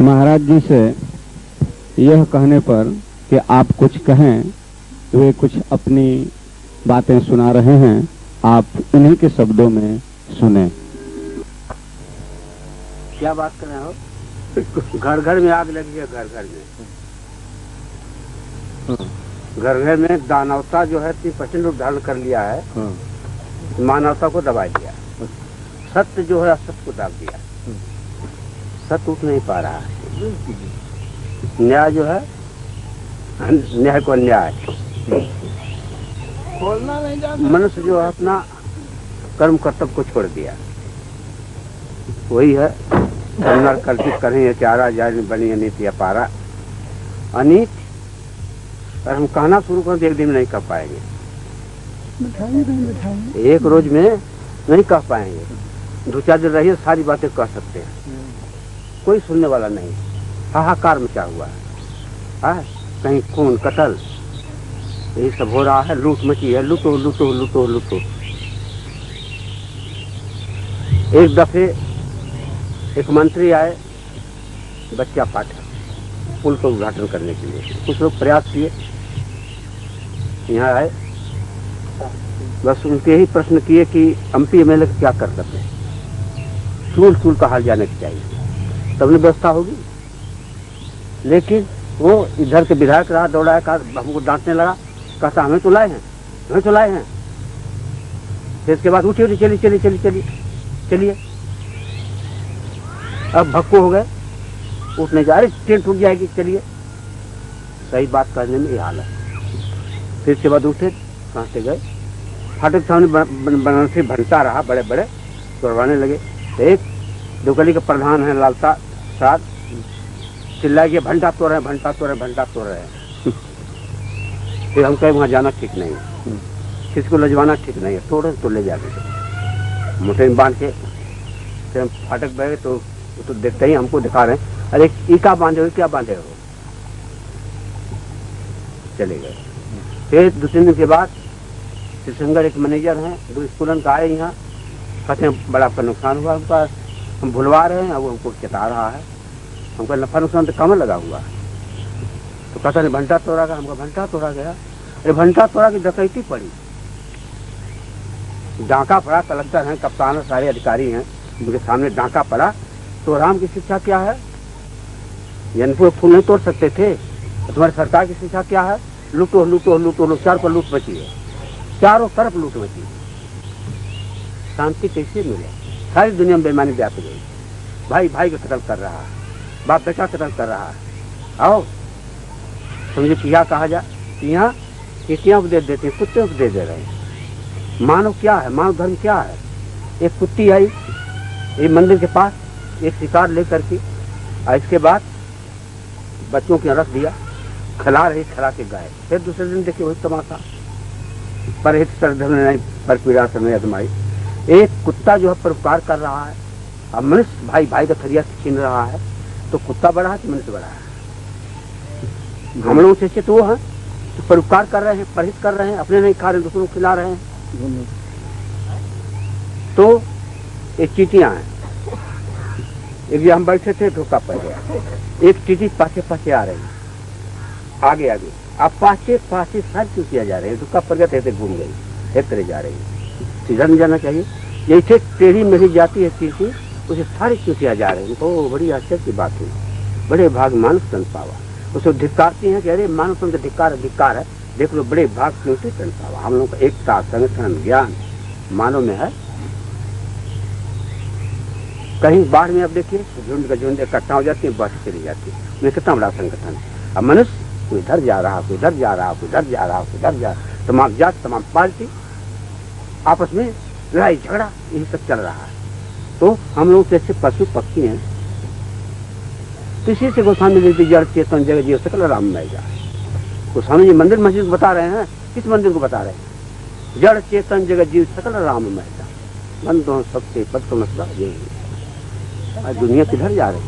महाराज जी से यह कहने पर कि आप कुछ कहें, वे कुछ अपनी बातें सुना रहे हैं, आप उन्हीं के शब्दों में सुने। क्या बात कर रहे हो? घर घर में आग लगी है, घर घर में, घर घर में दानवता जो है 30% रूप धारण कर लिया है, मानवता को दबा दिया। सत्य जो है असत्य को दाब दिया, सत्य उठ नहीं पा रहा है। न्याय जो है, न्याय को अन्याय, मनुष्य जो है अपना कर्म कर्तव्य को छोड़ दिया। वही है कल्पित करें चारा जारी बनी अनित अपारा। अनित और हम कहना शुरू कर एक दिन में नहीं कर पाएंगे, एक रोज में नहीं कह पाएंगे। 2-4 दिन रहिए सारी बातें कह सकते हैं, कोई सुनने वाला नहीं। हाहाकार मचा हुआ है, कहीं खून कत्ल यही सब हो रहा है, लूट मची है, लूटो लूटो लूटो लूटो। एक दफे एक मंत्री आए बच्चा पाठक पुल का उद्घाटन करने के लिए। कुछ लोग प्रयास किए, यहाँ आए, बस उनके ही प्रश्न किए कि एमपी एमएलए क्या कर सकते हैं, चूल चूल का हाल जाने की चाहिए, तब नहीं व्यवस्था होगी। लेकिन वो इधर के विधायक रहा, दौड़ाया, कहा हमको डांटने लगा, कहता हमें तो लाए हैं, हमें तो लाए हैं। फिर इसके बाद उठिए, चलिए चलिए चलिए चलिए चलिए। अब भक्को हो गए, उठ नहीं जा रहे, ट्रेन टूट जाएगी, चलिए। सही बात करने में ये हाल है। फिर इसके बाद उठे, कहाँ से गए, फाटक सामने बनाने से भंटा रहा, बड़े बड़े तोड़वाने लगे। एक दुगली का प्रधान है लालता साहब, चिल्ला के भंटा तोड़ रहे हैं, भंटा तोड़ रहे हैं, भंटा तोड़ रहे हैं। फिर हम कहे वहाँ जाना ठीक नहीं है, किसी को लजवाना ठीक नहीं है, तोड़े तो ले जाके मोटे में बांध के। फिर हम फाटक बैठे तो देखते ही हमको दिखा रहे हैं, अरे ई क्या बांधे हो, क्या बांधे हो, चले गए। फिर 2-3 दिन के बाद शिवशंकर एक मैनेजर हैं, 2 स्कूलन का आए यहाँ, कहते हैं बड़ा आपका नुकसान हुआ, हमका हम भुलवा रहे हैं, वो हमको चेता रहा है। हमको नफा नुकसान तो कम लगा हुआ है। तो कहता नहीं भंटा तोड़ा गया, हमका भंटा तोड़ा गया। अरे भंटा तोड़ा की डकैती पड़ी, डांका पड़ा, कलेक्टर हैं, कप्तान है, सारे अधिकारी हैं, उनके सामने डांका पड़ा। तो राम की शिक्षा क्या है, यनपुर फूल नहीं तोड़ सकते थे। तो तुम्हारी सरकार की शिक्षा क्या है, लूटो लूटो लूटो लो, चारों पर लूट मची है, चारों तरफ लूट मची है। शांति कैसे मिले, सारी दुनिया में बेईमानी व्याप गई। भाई भाई को कत्ल कर रहा है, बाप बेटा कत्ल कर रहा है। आओ समझे क्या कहा जाए, यहाँ चीटियां उपदेश देते हैं, कुत्ते उपदेश दे रहे हैं। मानव क्या है, मानव धर्म क्या है। एक कुत्ती आई ये मंदिर के पास, एक शिकार लेकर के, और इसके बाद बच्चों के रस दिया, खिला रही, खिला के गाय। फिर दूसरे दिन देखिए वही तमाशा, परहित सरधर्म नहीं पर पीड़ा से नहीं अजमाई। एक कुत्ता जो है परोपकार कर रहा है, अब मनुष्य भाई भाई का थरिया छीन रहा है, तो कुत्ता बड़ा है कि मनुष्य बड़ा है। हम लोग से तो वो है तो परोपकार कर रहे हैं, परहित कर रहे हैं, अपने नहीं खा रहे, दूसरों को खिला रहे हैं। तो एक चीटियां हैं, एक हम बैठे थे, धोखा पड़ गया, एक चीटी पाछे पाछे आ रही, आगे आगे, अब पाछे पाछे सारी चूतियां जा रही है, धोखा पड़ गया, ऐसे घूम गई, एक तरह जा रही है। सीधा नहीं जाना चाहिए, जैसे टेढ़ी मेढ़ी जाती है चीटी, उसे सारी चूतियां जा रही है। ओ बड़ी आश्चर्य की बात हुई, बड़े भाग मानव तन पावा। उसे धिक्कारती हैं कि अरे मानव तन का धिक्कार है, देख लो बड़े भाग क्यों से तन पावा। हम लोग का एकता, संगठन, ज्ञान मानव में है। कहीं बाढ़ में अब देखिए झुंड का झुंड इकट्ठा हो जाती है, बस चली जाती है, उन्हें कितना बड़ा संगठन है। अब मनुष्य कोई इधर जा रहा, कोई इधर जा रहा, कोई इधर जा रहा, कोई इधर जा रहा, तमाम जात तमाम पार्टी आपस में लड़ाई झगड़ा यही सब चल रहा है। तो हम लोग जैसे पशु पक्षी हैं, किसी से गोस्वामी जी जड़ चेतन जगत जीव सकल राम में जा। गोस्वामी जी मंदिर मस्जिद बता रहे हैं, किस मंदिर को बता रहे हैं, जड़ चेतन जगत जीव सकल राम में जा। बंदों सबसे पद को मसला यही है। आज दुनिया किधर जा रही है,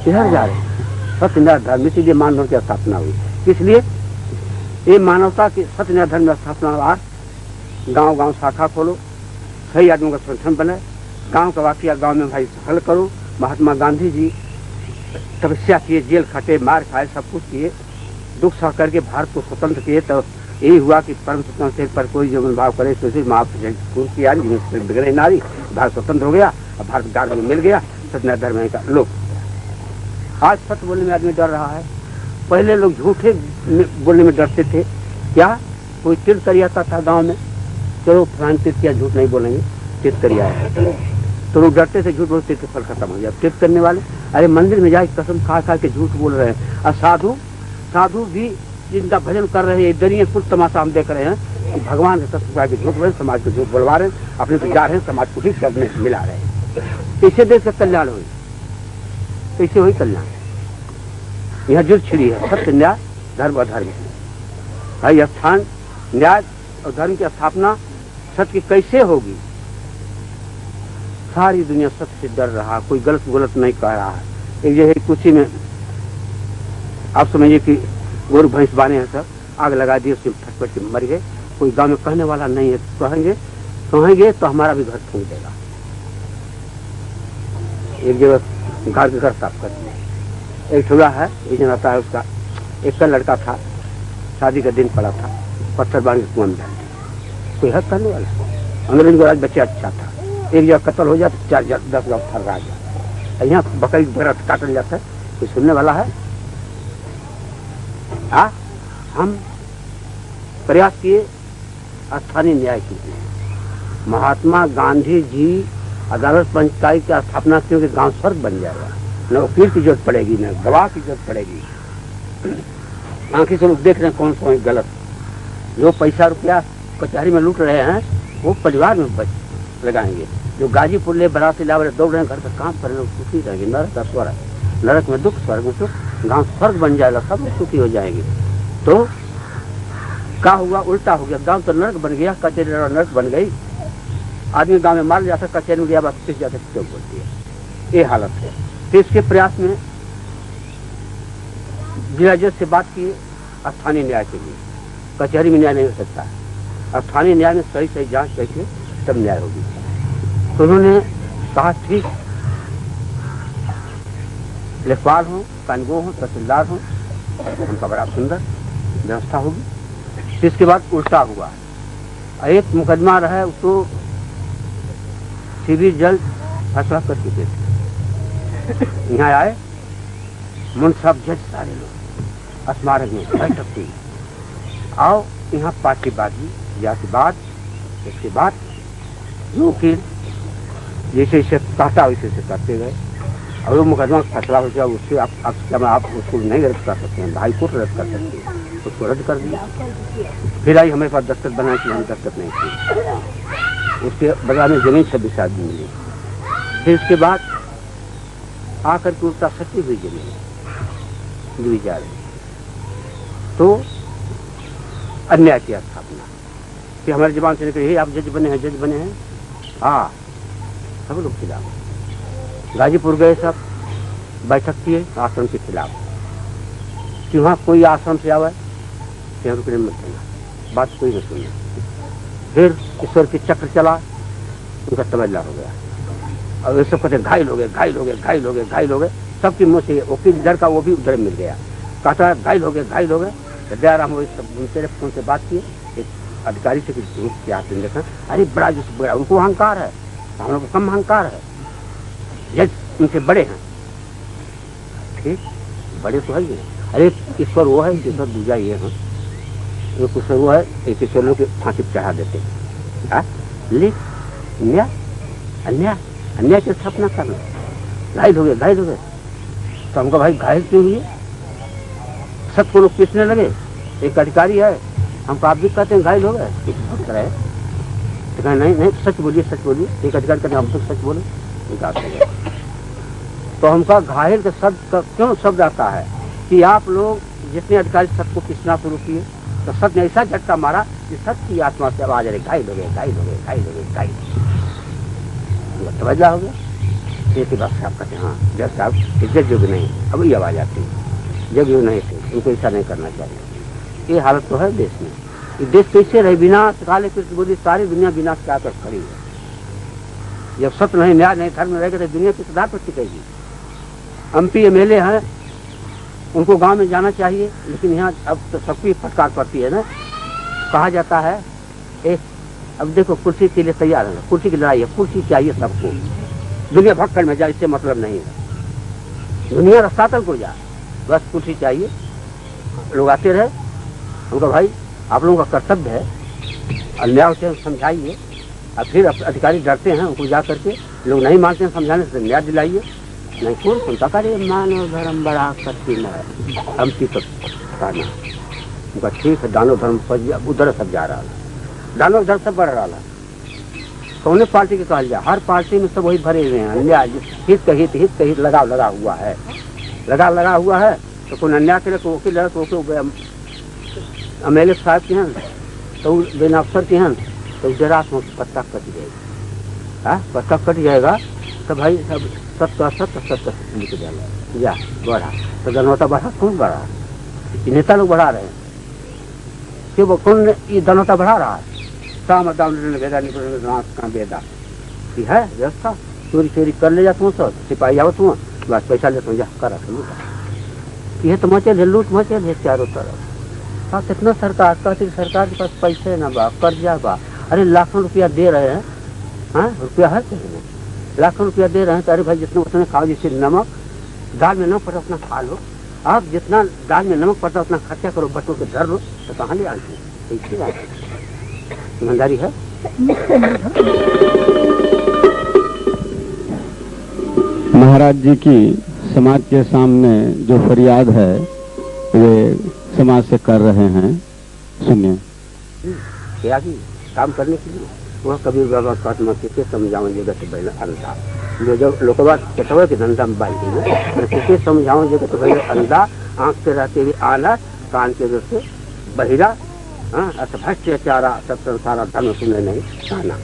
किधर जा रही है। सत्य धर्म इसीलिए मानव की स्थापना हुई, इसलिए ये मानवता की सत्य धर्म स्थापना। आज गांव गांव शाखा खोलो, सही आदमियों का संगठन बने, गांव का वाकिया गांव में भाई हल करो। महात्मा गांधी जी तपस्या किए, जेल खटे, मार खाए, सब कुछ किए, दुख सह करके भारत को स्वतंत्र किए। तो यही हुआ कि परम स्वतंत्र पर कोई जो भाव करे तो किया, बिगड़े नारी, भारत स्वतंत्र हो गया। अब भारत गार्ड में मिल गया सत्य धर्म का लोग। आज सत्य बोलने में आदमी डर रहा है। पहले लोग झूठे बोलने में डरते थे। क्या कोई तीर्थ कर आता था गांव में, चलो फलान तीर्थ किया, झूठ नहीं बोलेंगे, तीर्थ कर आया, तो लोग डरते थे, झूठ बोलते थे, फल खत्म हो गया। तीर्थ करने वाले अरे मंदिर में जाए कसम खा खा के झूठ बोल रहे हैं। और साधु भी जिनका भजन कर रहे हैं, इधर ही कुछ तमाशा हम देख रहे हैं कि भगवान के कसम खा के झूठ बोल, समाज को झूठ बोलवा रहे हैं, अपने तो जा रहे हैं, समाज को ठीक करने मिला रहे हैं। इससे देश का कल्याण हुई, कैसे हुई कल्याण? यह जुड़ छिड़ी है सत्य, न्याय, धर्म और धर्म। भाई स्थान न्याय और धर्म की स्थापना सत्य की कैसे होगी? सारी दुनिया सत्य से डर रहा, कोई गलत नहीं कह रहा है। एक जगह कुछ में आप समझिए कि गोरु भैंस बाने हैं, सब आग लगा दी, उसमें फटफट के मर गए। कोई गांव में कहने वाला नहीं है, कहेंगे तो हमारा भी घर फूंक देगा। एक जगह घर के घर साफ कर दिया। एक ठुला है, एक जन आता है, उसका एक का लड़का था, शादी का दिन पड़ा था, पत्थर बांध के कुआं में डाल दिया। कोई हक करने वाला? अंग्रेज को राज बच्चा अच्छा था, एक जगह कत्ल हो जाता, 4-10 गाँव फर रहा जाता। यहाँ बकरी वगैरह काटल जाता है, कोई सुनने वाला है? हम प्रयास किए, स्थानीय न्याय की। महात्मा गांधी जी अदालत पंचायत की स्थापना क्योंकि गांव स्वर्ग बन जाएगा, न वकील की जरूरत पड़ेगी, न गवाह की जरूरत पड़ेगी। आंखें से लोग देख रहे हैं कौन सा गलत। जो पैसा रुपया कचहरी में लूट रहे हैं वो परिवार में लगाएंगे। जो गाजीपुर ले बराती लावे दौड़ रहे हैं, घर का काम कर रहे हैं, सुखी रहेंगे। नरक का स्वर्ग, नरक में दुख, स्वर्ग में सुख। गांव स्वर्ग बन जाएगा, सब सुखी हो जाएंगे। तो क्या हुआ? उल्टा हो गया। गांव तो नरक बन गया, कचहरी नरक बन गई। आदमी गांव में मार जाता, कचहरी में गया, बात किस जाता क्यों बोलती है? ये हालत है। तो इसके प्रयास में जिला जज से बात की स्थानीय न्याय के लिए। कचहरी में न्याय नहीं हो सकता, स्थानीय न्याय में सही जांच करके तब न्याय होगी। तो उन्होंने कहा ठीक, लेखपाल हो, कानगो हो, तहसीलदार हो, उनका बड़ा सुंदर व्यवस्था होगी। इसके बाद उल्टा हुआ, एक मुकदमा रहा, उसको सिविल जज फैसला कर चुके थे। यहाँ आए मुंसब जज, सारे लोग स्मारक में बैठक हुई। आओ यहाँ पार्टीबाजी, जातिवाद, इसके बाद जो कि जैसे इसे कहता वैसे से करते गए। और वो मुकदमा का फैसला हो जाए, उससे आप उसको नहीं रद्द कर सकते हैं, हाई कोर्ट रद्द कर सकते हैं, उसको रद्द कर दिया। फिर आई हमारे पास दस्तखत बनाए कि हम दस्तखत नहीं किए। उसके बदला में जमीन 26 आदमी मिली। फिर उसके बाद आकर के उसका सच्ची हुई जमीन दी जा रही। तो अन्याय की स्थापना कि हमारे जबान से निकले, आप जज बने हैं, हाँ, सब लोग खिलाफ। गाजीपुर गए, सब बैठक किए आश्रम के खिलाफ कि वहाँ कोई आश्रम से आवे यहाँ रुकने मत देना, बात कोई न सुने। फिर ईश्वर की चक्र चला, उनका तबदला हो गया। और ये सब कहते घायल हो गए। सबकी मुँह से वकील इधर का वो भी उधर मिल गया, कहता है घायल हो गए। तो दयाराम वो तेरे फोन से बात किए, एक अधिकारी से क्या देखा, अरे बड़ा जिस बड़ा, उनको अहंकार है, हम लोग को कम अहंकार है, जज उनसे बड़े हैं। ठीक, बड़े तो है ही। अरे ईश्वर वो है, ईश्वर दूजा ये है, एक ईश्वर वो है, एक ईश्वर लोग फांसी चढ़ा देते हैं। लिख अन्याय की स्थापना करना, घायल हो गए। तो हमको भाई घायल क्यों हुए? सब को लोग पीसने लगे। एक अधिकारी है, हमको आप भी कहते हैं घायल हो गए, तो कहें नहीं सच बोलिए। एक अधिकारी कहते हम तो सच बोले, तो हमका घायल के शब्द का क्यों शब्द आता है कि आप लोग जितने अधिकारी सत्य को पीसना शुरू किए, तो सत्य ने ऐसा झटका मारा कि सत्य की आत्मा से आवाज आ रही, घायल हो गए। तवज्जो हो गया। एक बात से आप कहते हैं हाँ जज साहब इज्जत योग्य नहीं, अब ये आवाज आती है, जब योग्य नहीं थे, उनको ऐसा नहीं करना चाहिए। ये हालत तो है देश में। ये देश कैसे रहे? विनाश काले कृष्ण बोली, सारी दुनिया विनाश के आकर खड़ी है। जब सत्य नहीं, न्याय नहीं, धर्म रहेगा तो दुनिया किस आधार पर टिकेगी? MP MLA हैं, उनको गांव में जाना चाहिए, लेकिन यहाँ अब तो सबकी फटकार पड़ती है ना। कहा जाता है अब देखो कुर्सी के लिए तैयार है, कुर्सी की लड़ाई है, कुर्सी चाहिए सबको, दुनिया भक्कड़ में जाए इससे मतलब नहीं है, दुनिया रसातल को जाए, बस कुर्सी चाहिए। लोग आते रहे, उनका भाई आप लोगों का कर्तव्य है, अन्याय से समझाइए। और फिर अधिकारी डरते हैं, उनको जा करके लोग नहीं मानते हैं, समझाने से न्याय दिलाइए। नहीं कौन सुनता, करे मानव धर्म बड़ा कठिन है, हम की करना उनका ठीक है। दानव धर्म उधर सब जा रहा है, दानव धर्म सब बढ़ रहा है। कौन पार्टी के कहल जाए, हर पार्टी में सब वही भरे हुए हैं, अन्याय हित का हित लगा हुआ है, लगा हुआ है। तो कोई अन्याय के लिए वकील है, तो MLA साहब के हैं, तो बिना अफसर के हैं, तो जरा पत्ता कट जाएगा, पत्ता कट जाएगा तो भाई सब सत्य लिख डाला या बढ़ा, तो दनौता बढ़ा, कौन बढ़ा? नेता लोग बढ़ा रहे हैं, कि वो कौन ये दनौता बढ़ा रहा है? बेदा का बेदा ये है व्यवस्था। चोरी कर ले जाता हूँ, सब सिपाही आओ तुम, बस पैसा ले तुम जा कर ये तो मचल है, लूट मचल है चारों तरफ। हाँ, कितना सरकार कहती, सरकार के पास पैसे ना बा, कर्जा बा। अरे लाखों रुपया दे रहे हैं, हाँ रुपया है तो लाखों रुपया दे रहे हैं, तो अरे भाई जितना उतने खाओ, जैसे नमक दाल में नमक पड़ता उतना खा लो, आप जितना दाल में नमक पड़ता उतना खर्चा करो, बच्चों के धर लो, तो कहाँ ले आते? ऐसी बात है, ईमानदारी है। महाराज जी की समाज के सामने जो फरियाद है वे समाज से कर रहे हैं, सुनिए। क्या की काम करने के लिए वह कबीर बाबा काटमा के समझाओ जगत बैल अंधा, जो लोकवा चटवा के धंधा में बाई है, किसे समझाओ जगत बैल अंधा, आंख से रहते हुए आना, कान के से बहिरा, हाँ भ्रष्टाचारा सब संसारा धर्म सुनने नहीं आना।